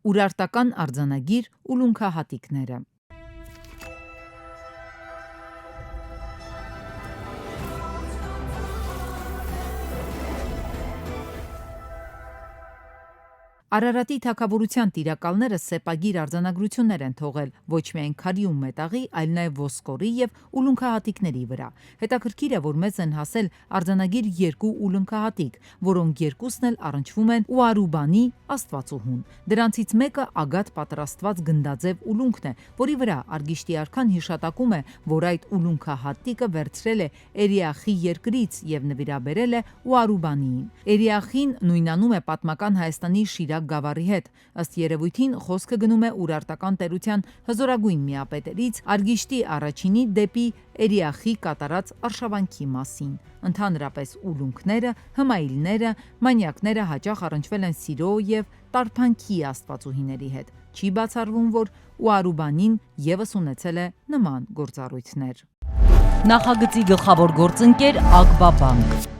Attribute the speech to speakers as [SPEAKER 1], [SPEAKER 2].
[SPEAKER 1] Ուրարտական արձանագիր ուլունքահատիկները։ Արարատի թագավորության տիրակալները սեպագիր արձանագրություններ են թողել ոչ միայն քարիում մետաղի, այլ նաև ոսկորի և ուլունքահատիկների վրա։ Հետաքրքիր է, որ մեզ են հասել արձանագիր երկու ուլունքահատիկ, որոնք երկուսն էլ առնչվում են Ուարուբանի աստվածուհուն։ Դրանցից մեկը ագատ պատրաստված գնդաձև ուլունքն է, որի վրա Արգիշտի արքան հիշատակում է, որ այդ ուլունքահատիկը վերցրել է Էրիախի երկրից և նվիրաբերել է Ուարուբանիին։ Էրիախին նույնանում է պատմական Հայաստանի Շիրակ գավառի հետ։ Ըստ երևույթին խոսքը գնում է Ուրարտական տերության հզորագույն միապետերից Արգիշտի առաջինի դեպի Էրիախի կատարած արշավանքի մասին։ Ընդհանրապես ուլունքները, հմայիլները, մանյակները հաճախ առնչվել են սիրո և տարփանքի աստվածուհիների հետ։ Չի բացառվում, որ Ուարուբանին ևս ունեցել է նման գործառույթներ։
[SPEAKER 2] Նախագծի գլխավոր գործընկեր Ագբաբանկ